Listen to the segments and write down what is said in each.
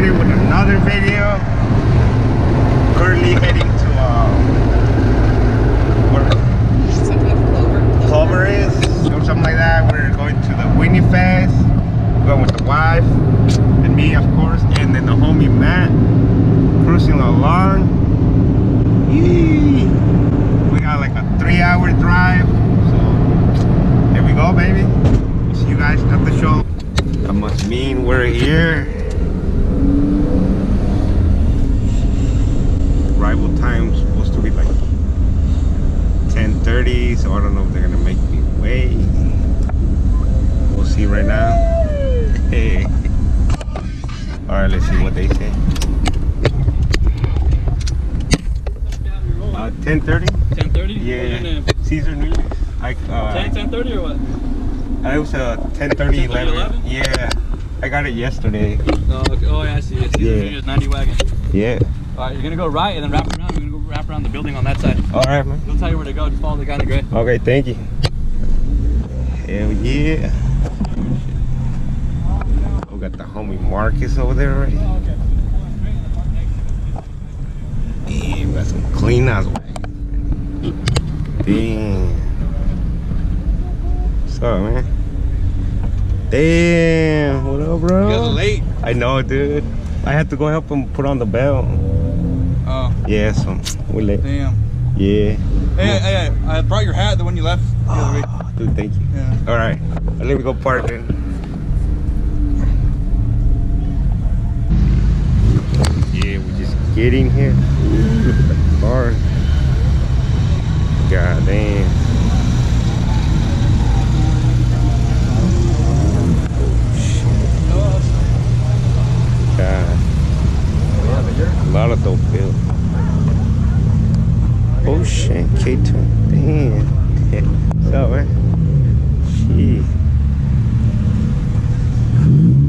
here with another video. Currently heading to where Clover is, or something like that. We're going to the Weenie Fest. We're going with the wife and me, of course, and then the homie Matt. Cruising along. Yee. We got like a 3-hour drive. So here we go, baby. See you guys at the show. That must mean we're here. Arrival time supposed to be like 10:30, so I don't know if they're gonna make me wait. We'll see right now. Hey. All right, let's see what they say. 10:30. 10:30. Yeah. Caesar New. Like 10:30 or what? It was 10:30, 11. Yeah, I got it yesterday. Oh, okay. Oh yeah, I see. Yeah. 90 wagon. Yeah. All right, you're gonna go right and then wrap around. You're gonna go wrap around the building on that side. All right, man. He'll tell you where to go. Just follow the guy in the gray. Okay, thank you. Hell yeah. We got the homie Marcus over there already. Damn, we got some clean ass. Damn. What's up, man? Damn, what up, bro? You guys are late. I know, dude. I had to go help him put on the belt. Oh. Yeah, so we're late. Damn. Yeah. Hey, I brought your hat, the one you left the other week. Dude, thank you. Yeah. All right, let me go park then. Yeah, we're just getting here. Look at the car. God damn. God. A lot of dope bills. Oh shit, K2. Damn. What's up, man? Shit.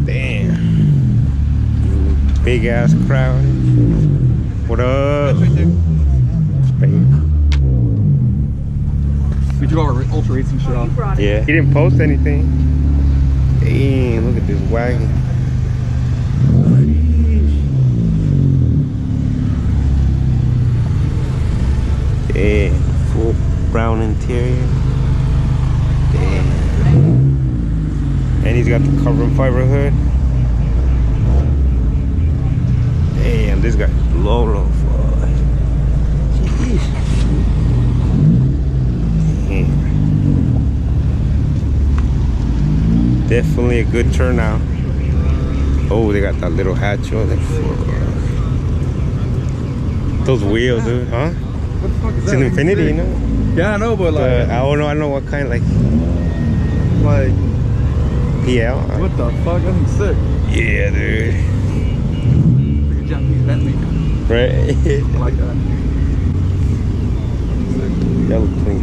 Damn. Big ass crowd. What up? We took our ultra racing shit off. Yeah. He didn't post anything. Damn, look at this wagon. Damn, full brown interior. Damn. And he's got the carbon fiber hood. Damn, this guy low. Jeez. Damn. Definitely a good turnout. Oh, they got that little hatch over there. Those wheels, dude, huh? What the fuck is It's that? an Infinity, you know? Yeah, I know, but like... I don't know what kind, like PL? What the fuck? That thing's sick. Yeah, dude. Like a Japanese Bentley. Right? I like that. That looks clean.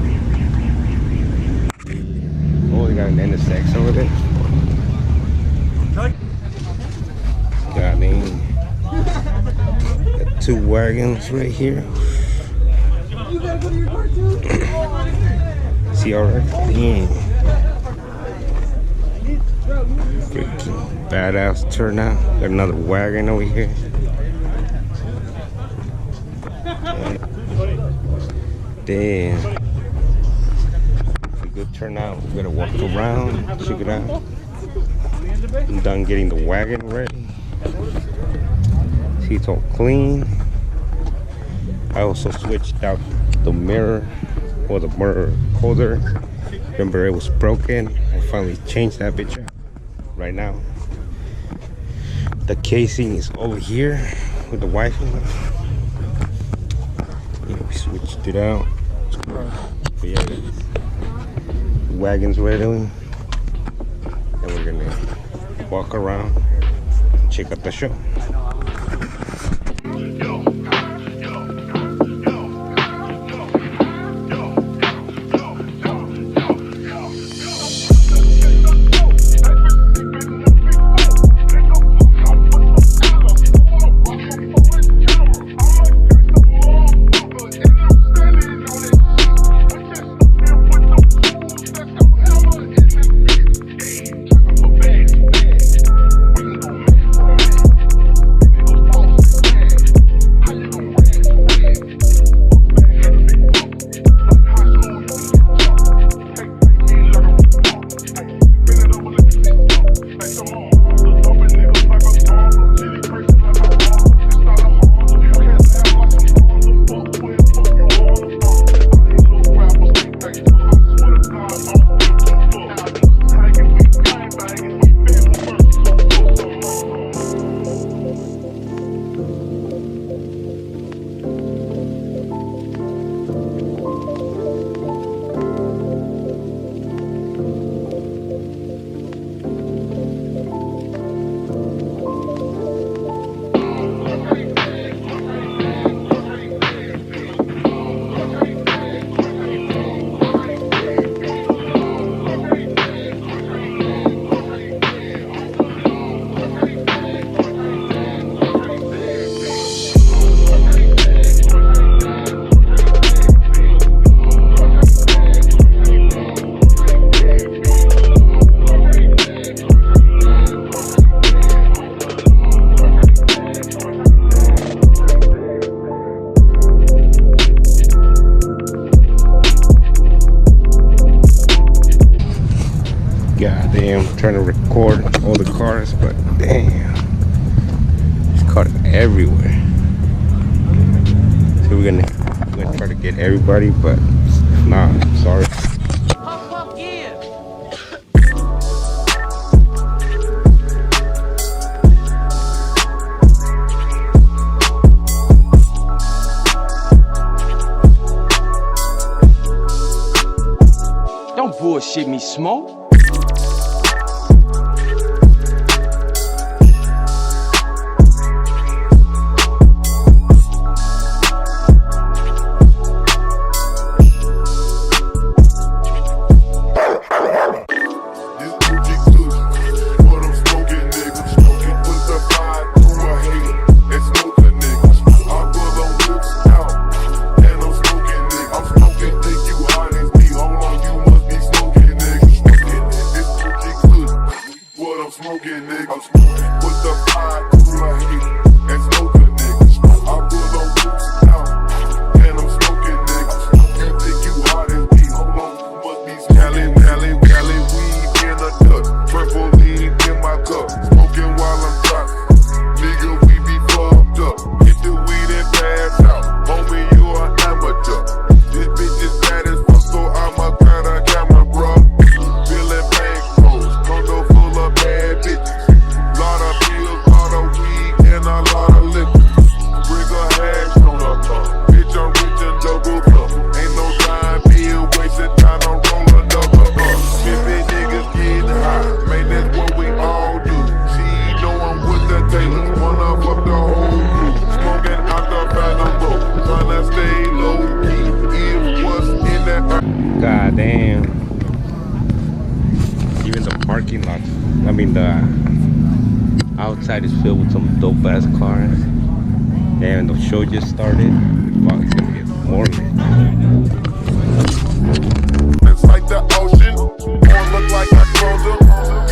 Oh, they got an NSX over there. God damn. Got 2 wagons right here. You gotta go to your car too? See, alright? Damn. Freaking badass turnout. Got another wagon over here. Damn. Pretty good turnout. We gotta walk around, check it out. I'm done getting the wagon ready. See, it's all clean. I also switched out the mirror, or the mirror holder. Remember, it was broken. I finally changed that bitch out right now. The casing is over here with the wife in it. Yeah, we switched it out. But yeah, the wagon's ready. And we're gonna walk around, check out the show. trying to record all the cars, but damn, there's cars everywhere. So we're gonna try to get everybody, but nah, sorry. Don't bullshit me, Smoke. God damn. Even the parking lot, I mean the outside is filled with some dope ass cars. And the show just started. Fuck, it's gonna get more lit. It's like the ocean, or look like I close them,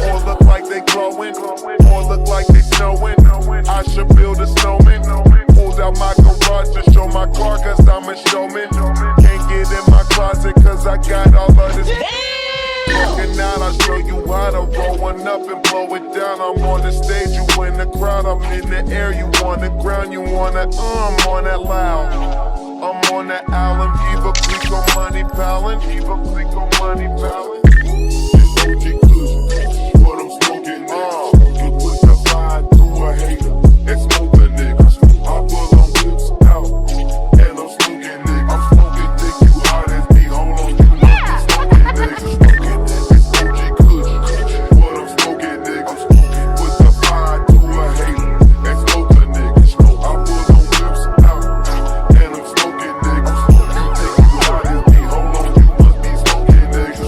or look like they glowing, or look like they snowing. I should build a snowman. Pulled out my garage to show my car, cause I'm a showman. Can't get in my closet, cause I got all of this. Walking out, I'll show you how to roll one up and blow it down. I'm on the stage, you in the crowd. I'm in the air, you on the ground. You wanna, I'm on that loud. I'm on that Allen, Eva, Clico, Money, Palin. Eva, Clico, Money, Palin. OG Kush, what I'm smoking now. You put the vibe to a hater and smoke a nigga. I pull on whips out and I'm smoking nigga. I'm smoking dick, you hot as me. Hold on, you must be smoking nigga. Smoking it's OG Kush, what I'm smoking nigga. I'm smoking with the vibe to a hater and smoke a nigga. I pull on whips out and I'm smoking nigga. You think you hot as me. Hold on, you must be smoking nigga.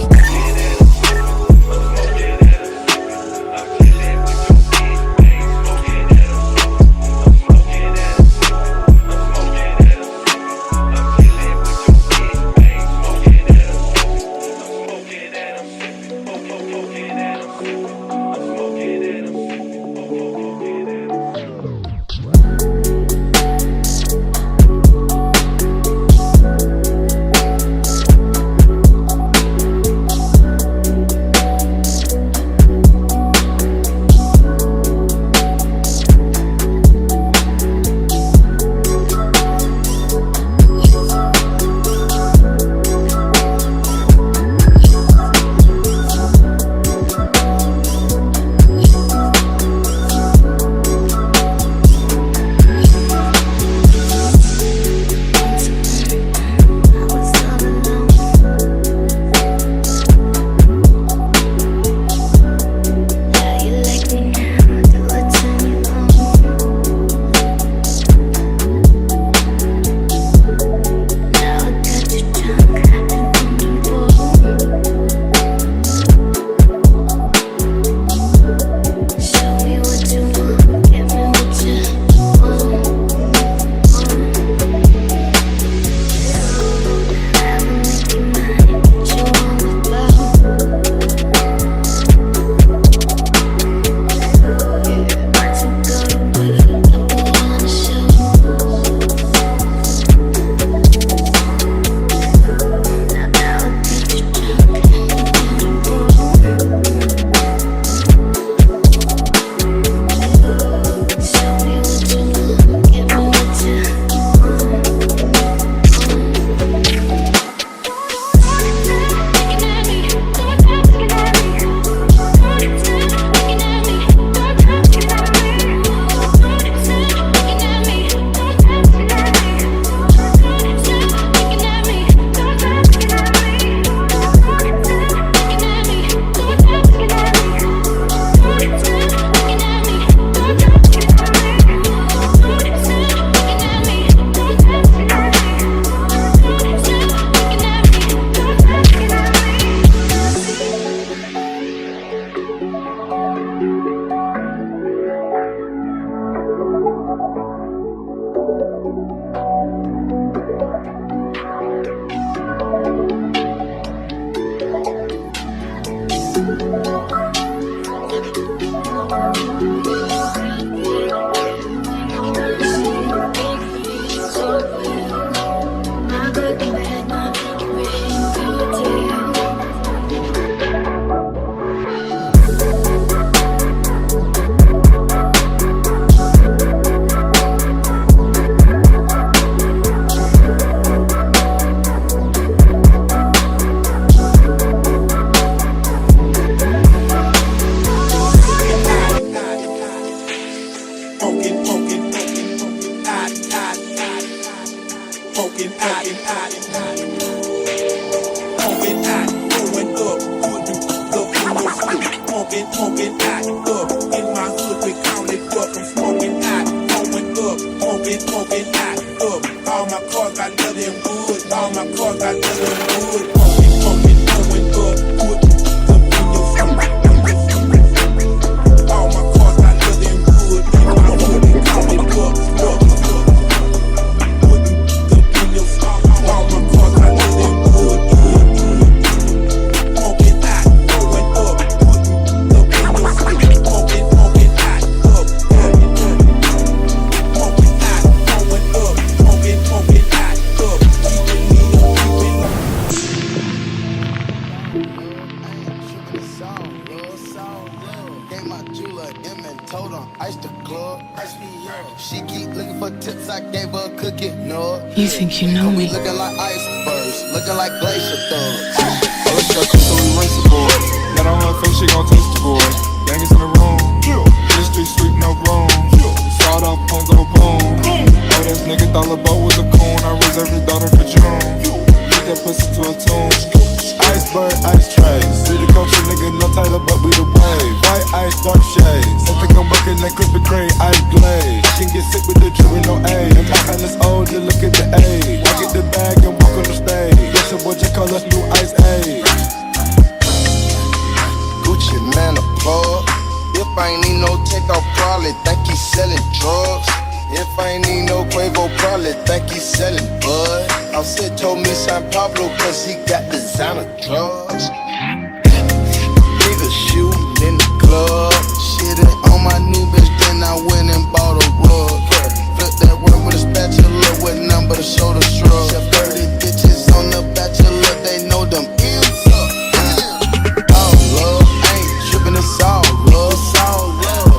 smoking out, pumping out, going up, putting up in your sleep, pumping out, up in my hood, we call it up. I'm smoking out, going up, pumping out, up. All my cars got leather and wood, all my cars got leather and wood, pumping, going up, putting up in your sleep. All my cars got leather and wood, in my hood, we call it up. You think you know me? Looking like icebergs, looking like glacier thugs. Oh, let's go so we rinse the board. Not on her face, she gon' taste the board. Gang is in the room. This street sweep, no broom. Sawed off, punk, go boom. Oh, this nigga thought Lil' Bo was a coon. I raise every daughter for June. Get that pussy to a tune. Iceberg, ice trays. We the culture, nigga, no title, but we the wave. White ice, dark shades. I think I'm working that crispy crane, ice glaze. I can get sick with the jury, no aid. And my hand is old, you look at the age. I get the bag and walk on the stage. Yes, your boy just call us new ice age. Gucci man a plug. If I ain't need no takeoff, probably think he's selling drugs. If I ain't need no Quavo, probably think he's selling bud. I said told me San Pablo cause he got designer drugs. Niggas shooting in the club. Shit on my new bitch, then I went and bought a rug. Flip that word with a spatula with none but a shoulder shrug. 30 bitches on the bachelor, they know them M's up. All love, I ain't tripping, it's all love.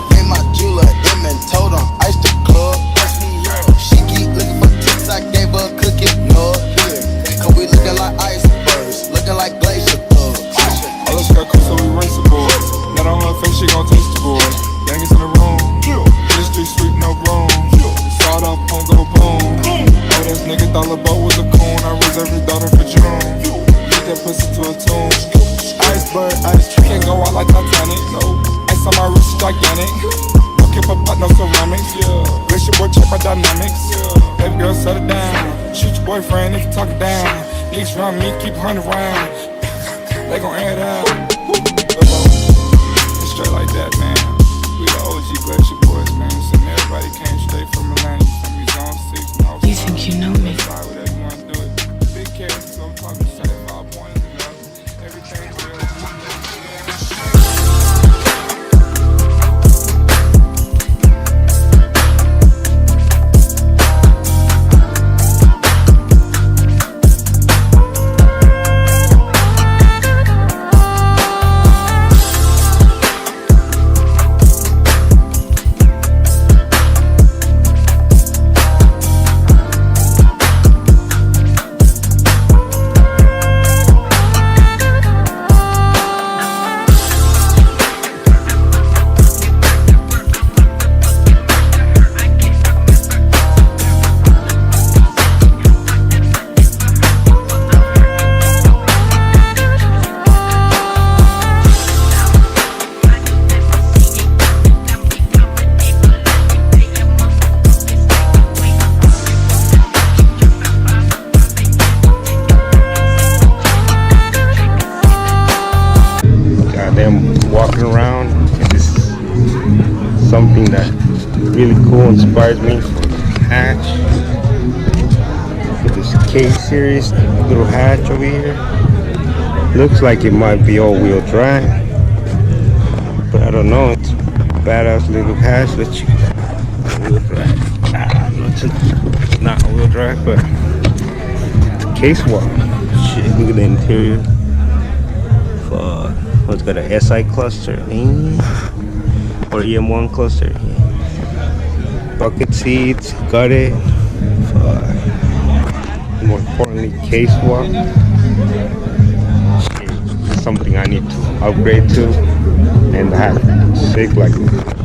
Made my jeweler M and told him ice the club. She keep looking for tips, I gave her a cookie, no. Cause we looking like icebergs, looking like glacier thugs. Oh, let's go cool, so we rinse the board. Not on her face, she gon' taste the board. Gang is in the room. This street sweep, no broom. Sawed off, punk, go boom. Oh, this nigga thought Lil' Bo was a coon. I raise every daughter for June. Get that pussy to a tune. Iceberg, ice tree. Can't go out like Titanic. No. Ice on my wrist, gigantic. No keep up, no ceramics. Yeah. Wish your boy check my dynamics. Yeah. Baby girl, settle down. Shoot your boyfriend if you talk it down. Niggas around me, keep 100 round. They gon' air it out. It's straight like that, man. We the OG Glacier boys, man. So everybody came straight from Atlanta. From me, Zone 6. And You think you know me? whatever you wanna do it. Big cares, so I'm talking 75 points and up. Everything's real. Walking around, and this is something that really cool, inspires me for the hatch. With this K series little hatch over here, looks like it might be all-wheel drive, but I don't know. It's a badass little hatch. Let's check it out. Wheel drive. It's not all-wheel drive, but case walk. Shit, look at the interior. Fuck. It's got an SI cluster, or EM1 cluster. Bucket seats, got it. More importantly, case walk. Something I need to upgrade to, and have sick like that.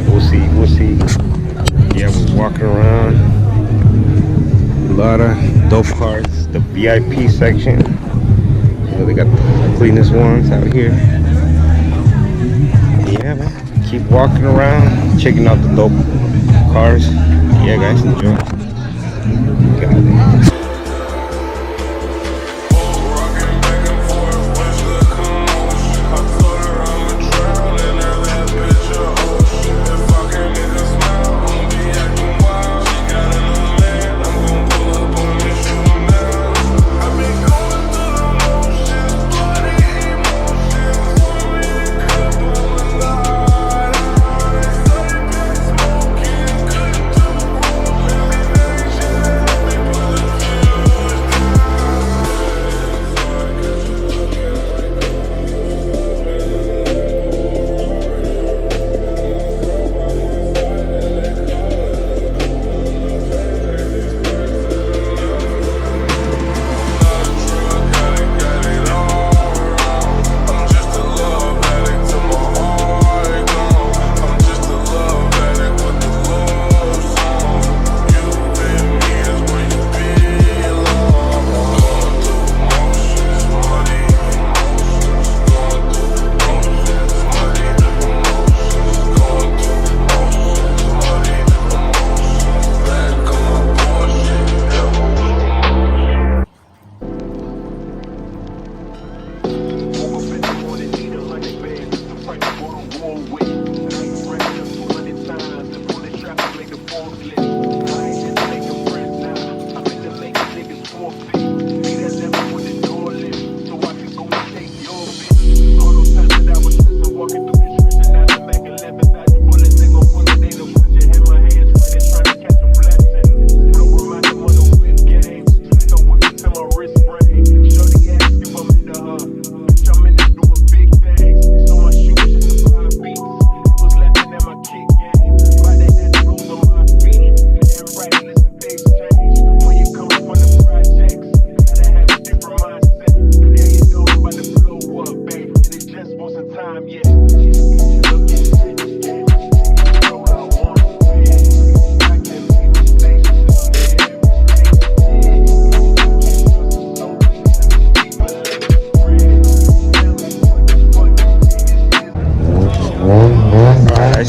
We'll see. Yeah, we're walking around. lot of dope cars. The VIP section. You know, they got the cleanest ones out here. Yeah, man. Keep walking around, checking out the dope cars. Yeah, guys, enjoy. Got it.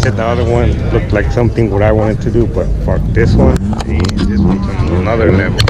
The other one looked like something what I wanted to do, but fuck this one. Hey, this one's on another level.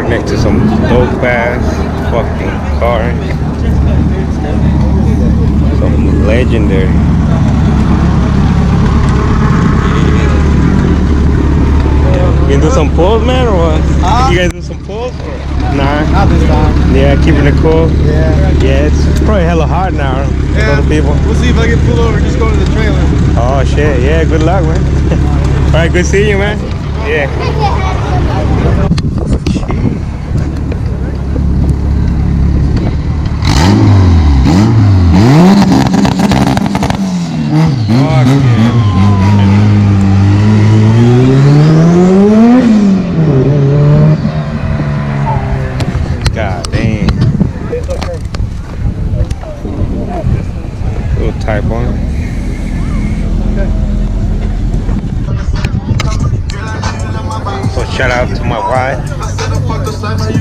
Next to some dope ass fucking cars. Some legendary. You gonna do some pulls, man, or what? You guys do some pulls? Or? Nah. Not this time. Yeah, keeping it cool. Yeah. Yeah, it's probably hella hard now. Yeah. Other people. We'll see if I get pulled over. Just go to the trailer. Oh shit. Yeah. Good luck, man. All right. Good seeing you, man. Yeah. shout out to my wife.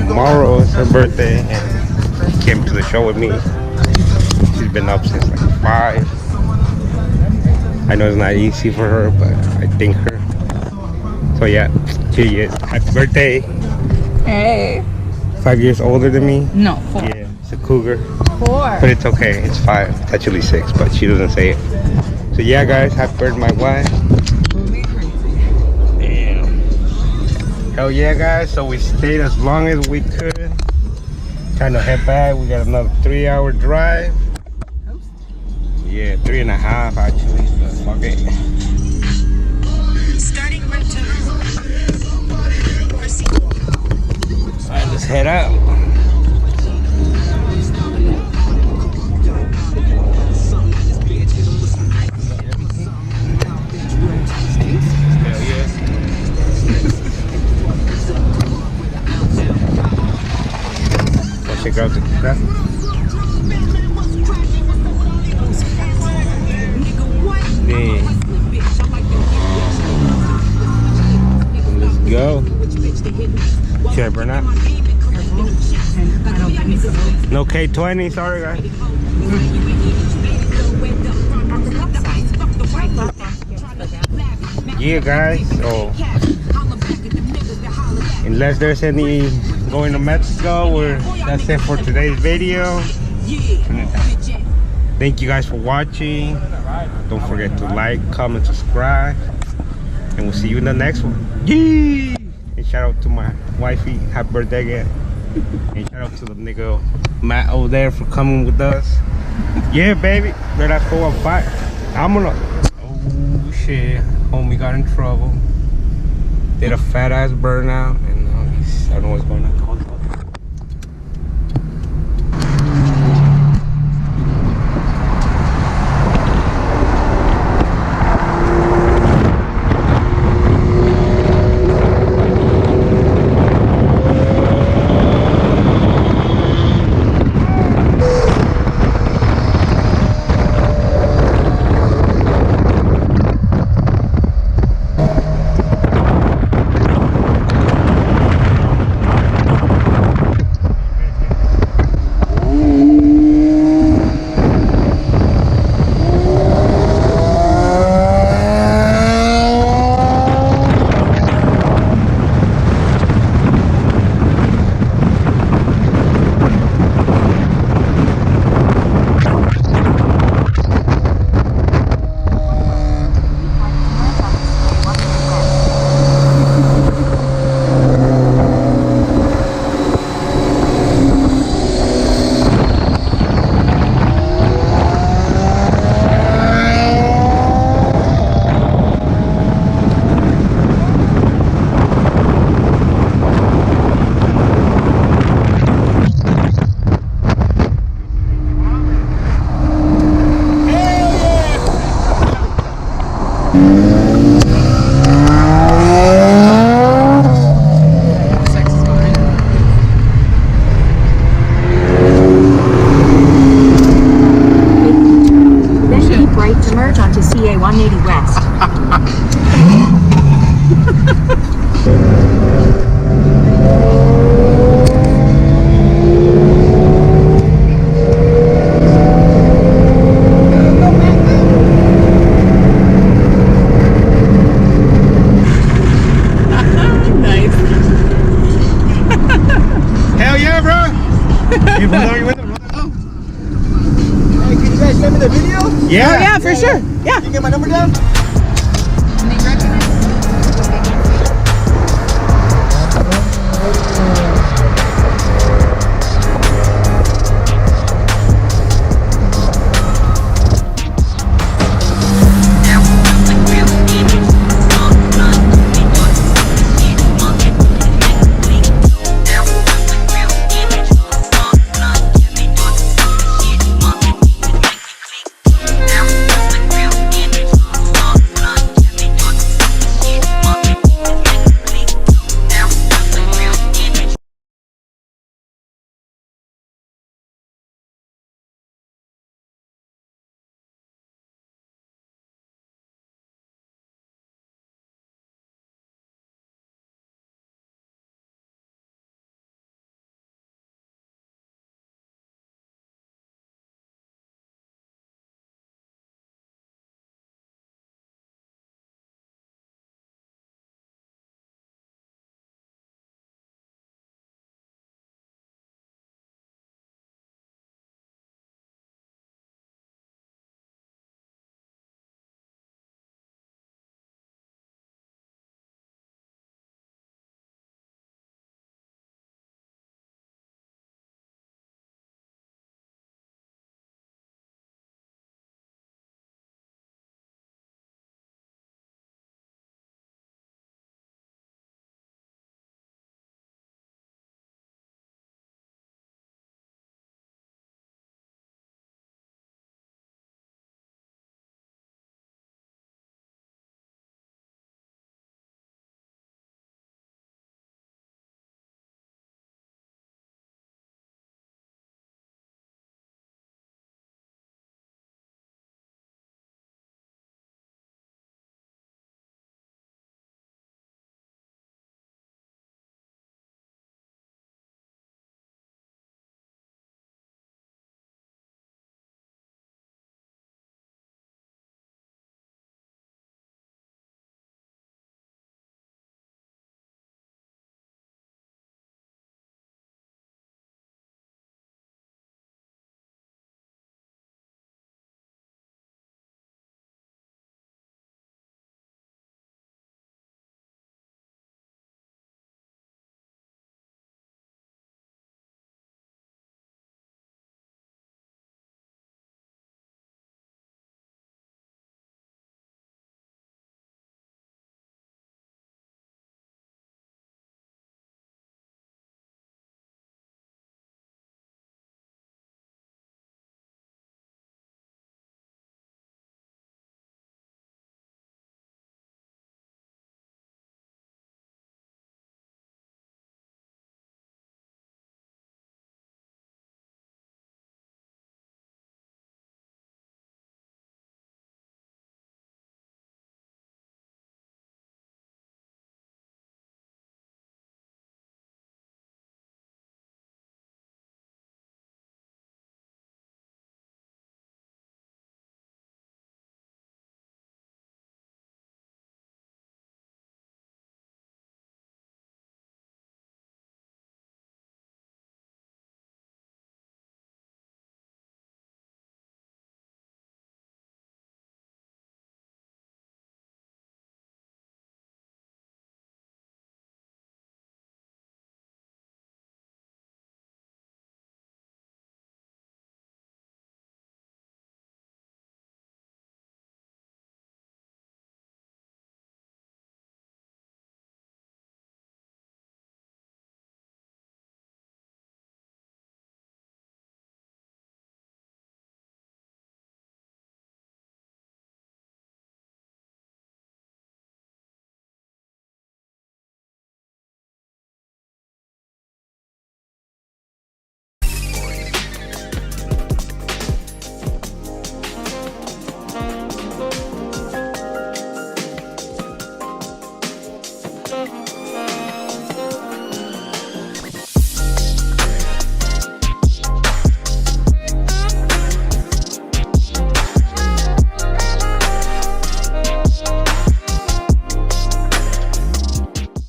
Tomorrow is her birthday and she came to the show with me. She's been up since like 5. I know it's not easy for her, but I thank her. So yeah, she is. Happy birthday. Hey. 5 years older than me. No, 4. Yeah, it's a cougar. 4. But it's okay, it's 5. It's actually 6, but she doesn't say it. So yeah guys, happy birthday my wife. Damn. Hell yeah guys, so we stayed as long as we could. Time to head back. We got another 3-hour drive. Yeah, 3.5 actually, but fuck it. Starting return. Alright, let's head out. Hell yeah. Let's check out the traffic. Let's go. Should I burn out? No K20, sorry guys. Yeah guys, so unless there's any going to Mexico, that's it for today's video. Thank you guys for watching. Don't forget to like, comment, subscribe, and we'll see you in the next one. Yee! And shout out to my wifey, happy birthday again. And shout out to the nigga Matt over there for coming with us. Yeah, baby, let us go on fire. I'm gonna. Oh shit, homie got in trouble. Did a fat ass burnout, and I don't know what's going on. Hey, can you guys send me the video? Yeah. Oh, yeah, for sure. Yeah. Can you get my number down?